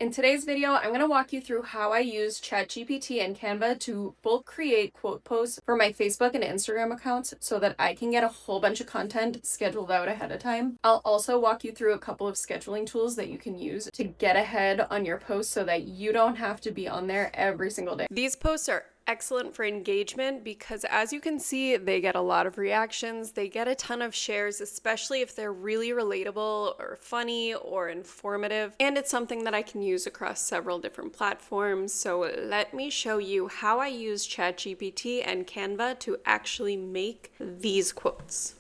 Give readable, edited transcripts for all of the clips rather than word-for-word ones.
In today's video, I'm going to walk you through how I use ChatGPT and Canva to bulk create quote posts for my Facebook and Instagram accounts so that I can get a whole bunch of content scheduled out ahead of time. I'll also walk you through a couple of scheduling tools that you can use to get ahead on your posts so that you don't have to be on there every single day. These posts are excellent for engagement because, as you can see, they get a lot of reactions. They get a ton of shares, especially if they're really relatable or funny or informative. And it's something that I can use across several different platforms. So let me show you how I use ChatGPT and Canva to actually make these quotes.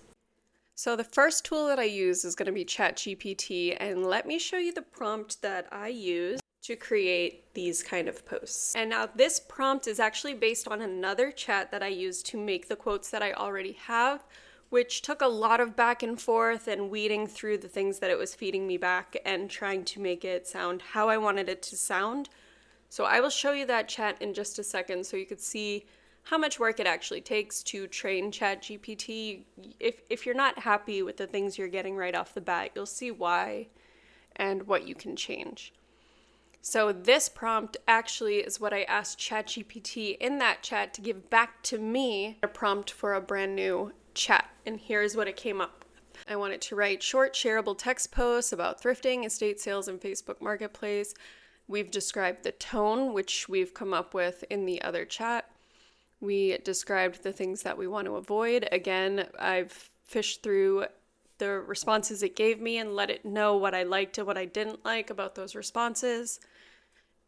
So the first tool that I use is going to be ChatGPT, and let me show you the prompt that I use to create these kind of posts. And now this prompt is actually based on another chat that I used to make the quotes that I already have, which took a lot of back and forth and weeding through the things that it was feeding me back and trying to make it sound how I wanted it to sound. So I will show you that chat in just a second so you could see how much work it actually takes to train ChatGPT. If you're not happy with the things you're getting right off the bat, you'll see why and what you can change. So this prompt actually is what I asked ChatGPT in that chat to give back to me, a prompt for a brand new chat. And here's what it came up with. I want it to write short shareable text posts about thrifting, estate sales, and Facebook Marketplace. We've described the tone, which we've come up with in the other chat. We described the things that we want to avoid. Again, I've fished through the responses it gave me and let it know what I liked and what I didn't like about those responses.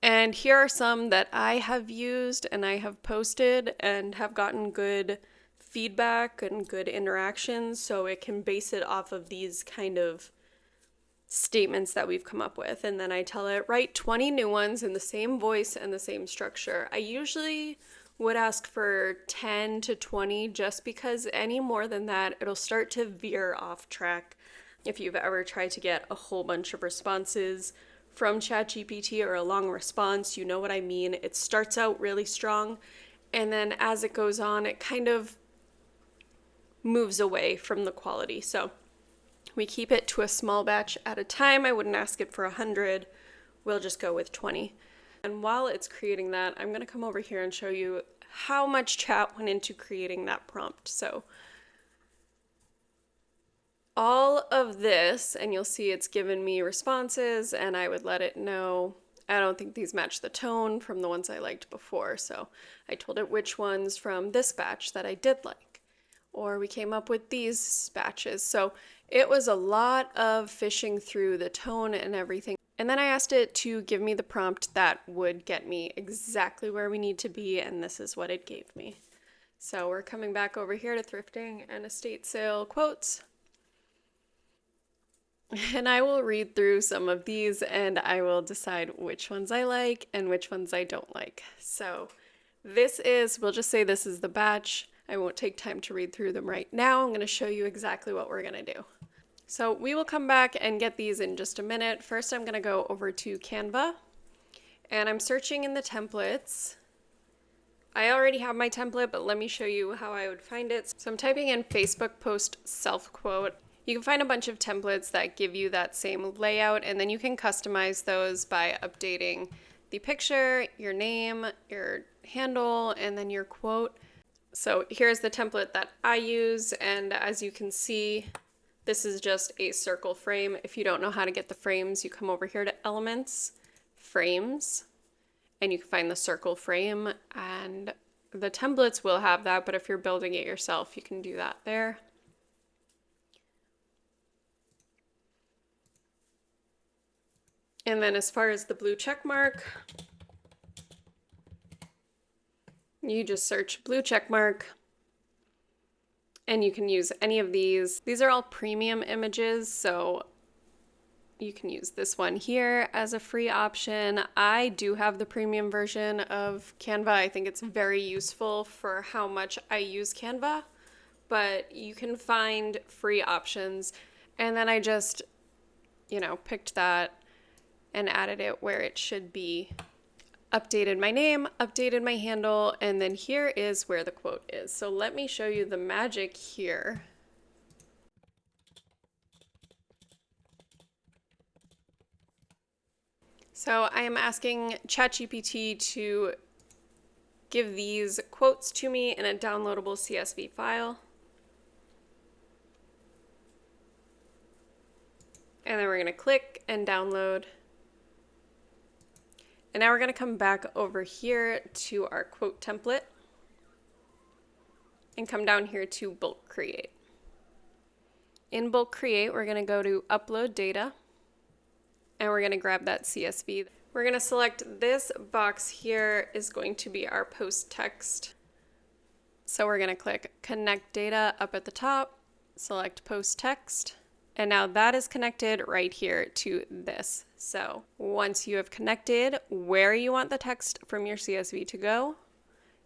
And here are some that I have used and I have posted and have gotten good feedback and good interactions, so it can base it off of these kind of statements that we've come up with. And then I tell it, write 20 new ones in the same voice and the same structure. I usually would ask for 10 to 20 just because any more than that, it'll start to veer off track. If you've ever tried to get a whole bunch of responses from ChatGPT or a long response, you know what I mean. It starts out really strong, and then as it goes on, it kind of moves away from the quality. So we keep it to a small batch at a time. I wouldn't ask it for 100. We'll just go with 20. And while it's creating that, I'm going to come over here and show you how much chat went into creating that prompt. So all of this, and you'll see it's given me responses, and I would let it know, I don't think these match the tone from the ones I liked before. So I told it which ones from this batch that I did like, or we came up with these batches. So it was a lot of fishing through the tone and everything. And then I asked it to give me the prompt that would get me exactly where we need to be, and this is what it gave me. So we're coming back over here to thrifting and estate sale quotes. And I will read through some of these and I will decide which ones I like and which ones I don't like. So this is, we'll just say this is the batch. I won't take time to read through them right now. I'm going to show you exactly what we're going to do. So we will come back and get these in just a minute. First, I'm going to go over to Canva and I'm searching in the templates. I already have my template, but let me show you how I would find it. So I'm typing in Facebook post self-quote. You can find a bunch of templates that give you that same layout, and then you can customize those by updating the picture, your name, your handle, and then your quote. So here's the template that I use, and as you can see, this is just a circle frame. If you don't know how to get the frames, you come over here to Elements, Frames, and you can find the circle frame, and the templates will have that, but if you're building it yourself, you can do that there. And then as far as the blue check mark, you just search blue check mark and you can use any of these. These are all premium images, so you can use this one here as a free option. I do have the premium version of Canva. I think it's very useful for how much I use Canva, but you can find free options. And then I just, picked that and added it where it should be. Updated my name, updated my handle, and then here is where the quote is. So let me show you the magic here. So I am asking ChatGPT to give these quotes to me in a downloadable CSV file. And then we're going to click and download. And now we're going to come back over here to our quote template and come down here to bulk create. In bulk create, we're going to go to upload data and we're going to grab that CSV. We're going to select this box here is going to be our post text. So we're going to click connect data up at the top, select post text, and now that is connected right here to this. So once you have connected where you want the text from your CSV to go,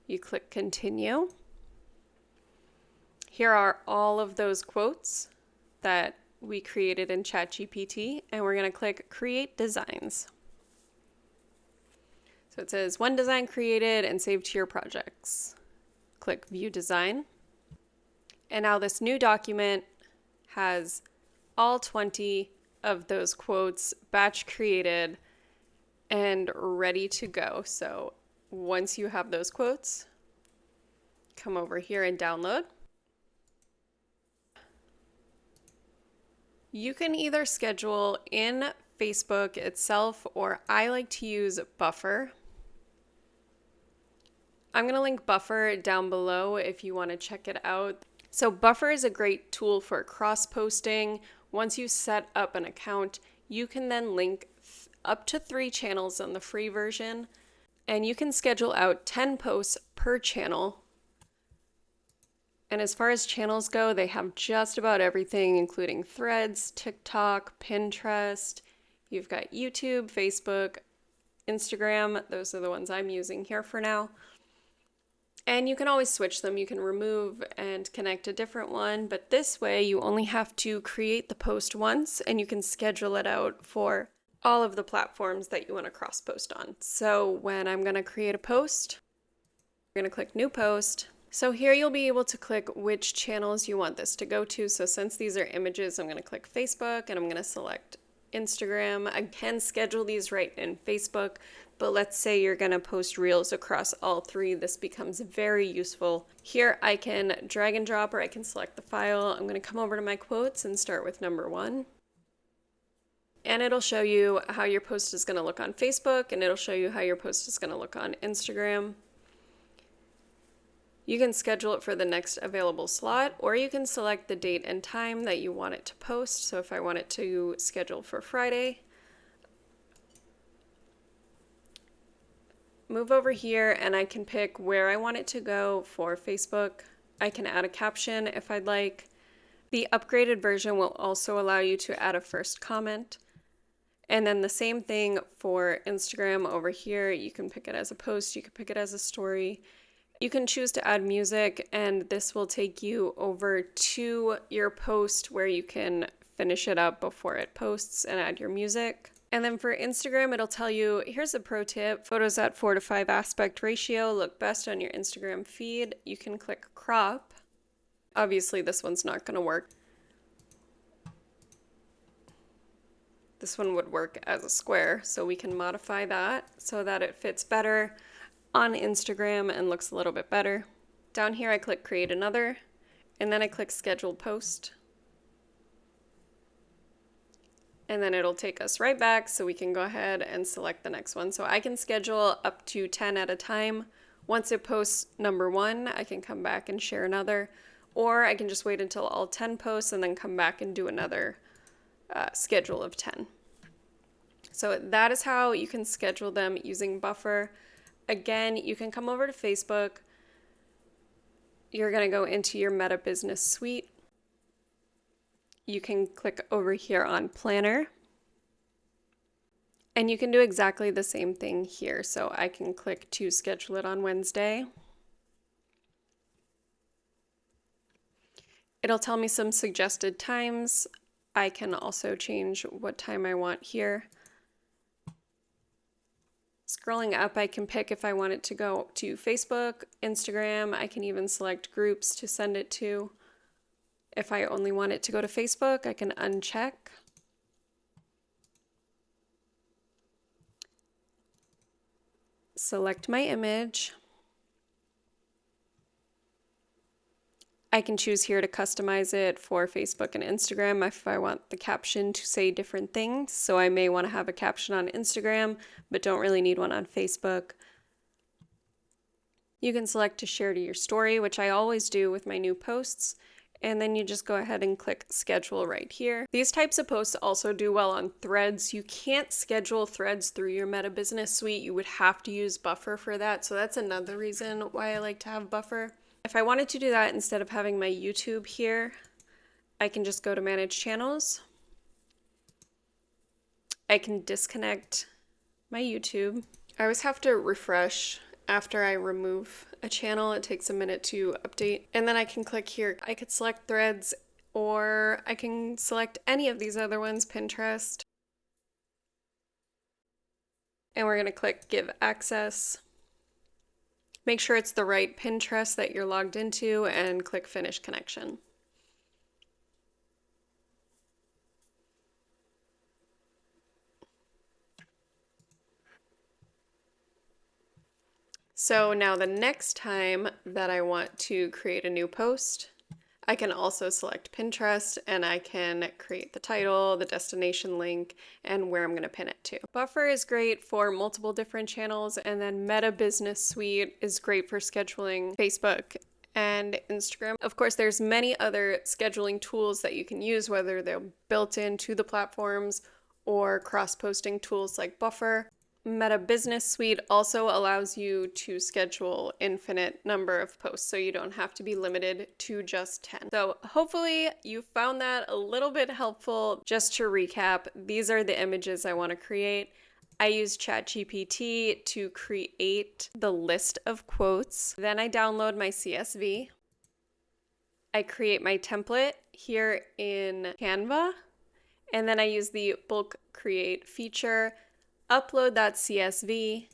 you click continue. Here are all of those quotes that we created in ChatGPT, and we're going to click create designs. So it says one design created and saved to your projects. Click view design. And now this new document has all 20 of those quotes batch created and ready to go. So once you have those quotes, come over here and download. You can either schedule in Facebook itself, or I like to use Buffer. I'm going to link Buffer down below if you want to check it out. So Buffer is a great tool for cross-posting. Once you set up an account, you can then link up to 3 channels on the free version, and you can schedule out 10 posts per channel. And as far as channels go, they have just about everything, including Threads, TikTok, Pinterest. You've got YouTube, Facebook, Instagram. Those are the ones I'm using here for now. And you can always switch them. You can remove and connect a different one, but this way you only have to create the post once and you can schedule it out for all of the platforms that you want to cross post on. So when I'm going to create a post, I'm going to click new post. So here you'll be able to click which channels you want this to go to. So since these are images, I'm going to click Facebook and I'm going to select Instagram. I can schedule these right in Facebook, but let's say you're going to post reels across all 3. This becomes very useful. Here I can drag and drop, or I can select the file. I'm going to come over to my quotes and start with number 1. And it'll show you how your post is going to look on Facebook, and it'll show you how your post is going to look on Instagram. You can schedule it for the next available slot, or you can select the date and time that you want it to post. So if I want it to schedule for Friday, move over here and I can pick where I want it to go for Facebook. I can add a caption if I'd like. The upgraded version will also allow you to add a first comment. And then the same thing for Instagram over here. You can pick it as a post, you can pick it as a story. You can choose to add music, and this will take you over to your post where you can finish it up before it posts and add your music. And then for Instagram, it'll tell you, here's a pro tip, photos at 4:5 aspect ratio look best on your Instagram feed. You can click crop. Obviously, this one's not going to work. This one would work as a square, so we can modify that so that it fits better on Instagram and looks a little bit better. Down here I click create another, and then I click schedule post. And then it'll take us right back so we can go ahead and select the next one. So I can schedule up to 10 at a time. Once it posts number 1, I can come back and share another, or I can just wait until all 10 posts and then come back and do another schedule of 10. So that is how you can schedule them using Buffer. Again, you can come over to Facebook. You're going to go into your Meta Business Suite. You can click over here on Planner. And you can do exactly the same thing here. So I can click to schedule it on Wednesday. It'll tell me some suggested times. I can also change what time I want here. Scrolling up, I can pick if I want it to go to Facebook, Instagram. I can even select groups to send it to. If I only want it to go to Facebook, I can uncheck. select my image. I can choose here to customize it for Facebook and Instagram if I want the caption to say different things. So I may want to have a caption on Instagram, but don't really need one on Facebook. You can select to share to your story, which I always do with my new posts. And then you just go ahead and click schedule right here. These types of posts also do well on threads. You can't schedule threads through your Meta Business Suite. You would have to use Buffer for that. So that's another reason why I like to have Buffer. If I wanted to do that instead of having my YouTube here, I can just go to manage channels. I can disconnect my YouTube. I always have to refresh after I remove a channel. It takes a minute to update. And then I can click here. I could select threads, or I can select any of these other ones, Pinterest. And we're gonna click give access. Make sure it's the right Pinterest that you're logged into and click finish connection. So now the next time that I want to create a new post, I can also select Pinterest and I can create the title, the destination link, and where I'm going to pin it to. Buffer is great for multiple different channels, and then Meta Business Suite is great for scheduling Facebook and Instagram. Of course, there's many other scheduling tools that you can use, whether they're built into the platforms or cross-posting tools like Buffer. Meta Business Suite also allows you to schedule infinite number of posts, so you don't have to be limited to just 10. So hopefully you found that a little bit helpful. Just to recap, these are the images I want to create. I use ChatGPT to create the list of quotes. Then I download my CSV. I create my template here in Canva, and then I use the bulk create feature, upload that CSV,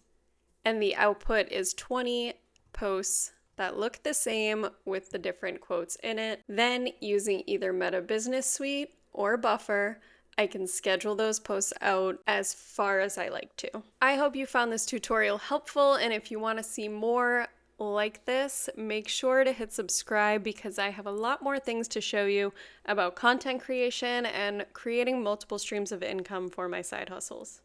and the output is 20 posts that look the same with the different quotes in it. Then using either Meta Business Suite or Buffer, I can schedule those posts out as far as I like to. I hope you found this tutorial helpful, and if you want to see more like this, make sure to hit subscribe because I have a lot more things to show you about content creation and creating multiple streams of income for my side hustles.